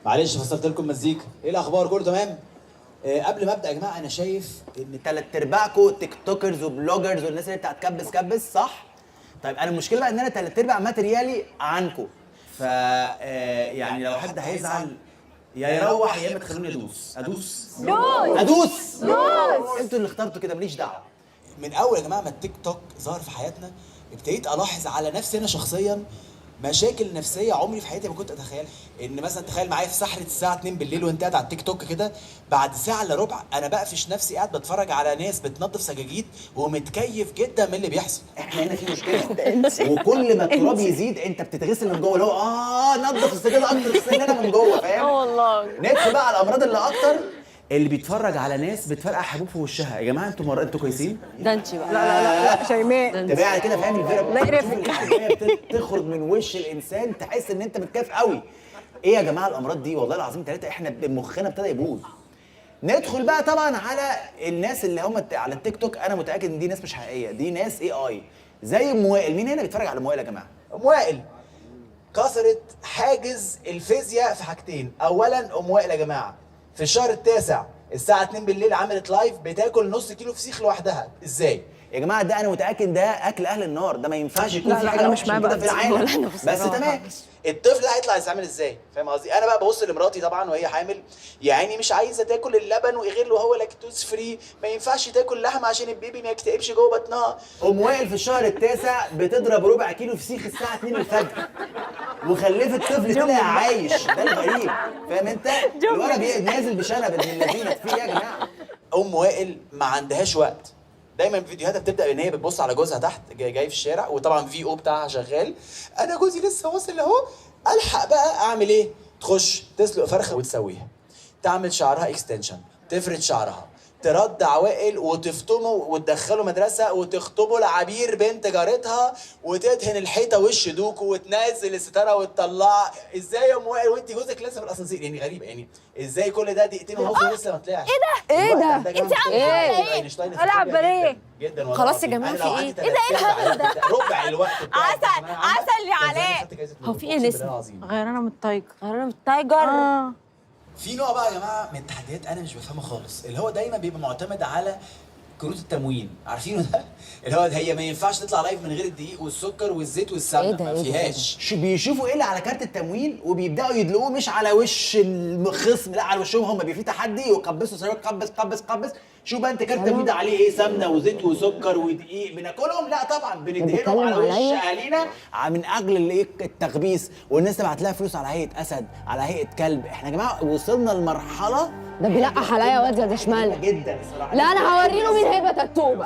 معلش فصلت لكم مزيكا. ايه الاخبار؟ كله تمام؟ قبل ما ابدا يا جماعه انا شايف ان تلات ارباعكم تيك توكرز وبلوجرز والناس اللي بتاعت كبس كبس، صح؟ طيب انا المشكله بقى ان انا تلات ارباع ماتريالي عنكم، ف يعني لو حد هيزعل يا يروح يا اما تخلوني ادوس. انتوا اللي اخترتوا كده، ماليش دعوه. من اول يا جماعه ما التيك توك ظهر في حياتنا ابتديت الاحظ على نفسي انا شخصيا مشاكل نفسيه عمري في حياتي ما كنت اتخيلها. ان مثلا تخيل معايا في سحره الساعه 2 بالليل وانت قاعد على التيك توك كده، بعد ساعه الا ربع انا بقفش نفسي قاعد بتفرج على ناس بتنظف سجاجيد ومتكيف جدا من اللي بيحصل. احنا هنا في مشكله، وكل ما التراب يزيد انت بتتغسل من جوه، اللي هو نظف السجاده اكتر، اغسلنا من جوه، فاهم؟ والله. ندخل بقى على الامراض اللي اكتر، اللي بيتفرج على ناس بتفرقع حبوب في وشها. يا جماعه انتوا كويسين؟ ده انت بقى. لا شيماء تبقى كده فاهم الفرق، الله يقرفك. تخرج من وش الانسان تحس ان انت متكيف قوي. ايه يا جماعه الامراض دي؟ والله العظيم ثلاثه احنا مخنا ابتدى يبوظ. ندخل بقى طبعا على الناس اللي هم على التيك توك، انا متاكد ان دي ناس مش حقيقيه، دي ناس اي زي ام وائل. مين هنا بيتفرج على ام وائل يا جماعه؟ ام وائل كسرت حاجز الفيزياء في حاجتين. اولا ام وائل يا جماعه في الشهر التاسع الساعه 2 بالليل عملت لايف بتاكل نص كيلو فسيخ لوحدها. ازاي يا جماعه ده انا متاكد ده اكل اهل النار، ده ما ينفعش يكون لا، في لا، حاجه أنا مش وحشة معاه كده بقى في العالم. بس تمام. الطفل ده هيطلع يتعامل ازاي؟ فاهم قصدي؟ انا بقى ببص لمراتي طبعا وهي حامل، يعني مش عايزه تاكل اللبن وغير له هو لاكتوز فري، ما ينفعش تاكل لحم عشان البيبي ما يكتئبش جوه بطنها. ام وائل في الشهر التاسع بتضرب ربع كيلو فسيخ الساعه 2 الفجر وخلفت طفل طلع عايش، ده الغريب، فاهم انت؟ الولد نازل بشنب ابن الذين. في ايه يا جماعه؟ ام وائل ما عندهاش وقت، دايما فيديوهاتها بتبدا ان هي بتبص على جوزها تحت جاي في الشارع، وطبعا في او بتاعها شغال، انا جوزي لسه واصل اهو، الحق بقى اعمل ايه؟ تخش تسلق فرخه وتسويها، تعمل شعرها اكستنشن، تفرد شعرها، تردع وائل وتفطمه وتدخله مدرسه وتخطبه لعبير بنت جارتها وتدهن الحيطه وش دوكو وتنزل الستاره وتطلعها. ازاي يا ام وائل وانت جوزك لسه في الاسانسير؟ يعني غريبه، يعني ازاي كل ده دقيقتين ونص ولسه ما طلعش؟ ايه ده؟ انت عامله ايه؟ العب باليه جدا والله خلاص يا العظيم. جماعة، أنا في لو ايه؟ عندي ايه ده؟ ايه الهبل ده؟ ربع الوقت بتاعي في عسل، الثانوية العامة، عسل يا كان زماني علاء. خدت جايزة هو نوبل، في ايه أقسم لسه؟ بالله العظيم. غيرانه من التايجر. غيرنا من التايجر. في نوع بقى يا جماعه من التحديات انا مش بفهمه خالص، اللي هو دايما بيبقى معتمد على كروت التموين، عارفينه ده؟ اللي هو هي ما ينفعش تطلع لايف من غير الدقيق والسكر والزيت والسمنه، إيه ده؟ ما إيه ده؟ فيهاش. بيشوفوا ايه اللي على كارت التموين وبيبداوا يدلقوه مش على وش الخصم، لا على وشهم هم. بيبقى في تحدي ويقبسوا سيارات، قبس. شوف بقى انت كارت التموين ده عليه ايه؟ سمنه وزيت وسكر ودقيق، بناكلهم؟ لا طبعا بندهنهم على وش اهالينا من اجل الايه؟ التخبيص. والناس تبعت لها فلوس على هيئه اسد، على هيئه كلب. احنا يا جماعه وصلنا لمرحله ده بيلقح عليا واد يا دشمال جدا الصراحه. لا انا هوري له مين هيبه التوبه.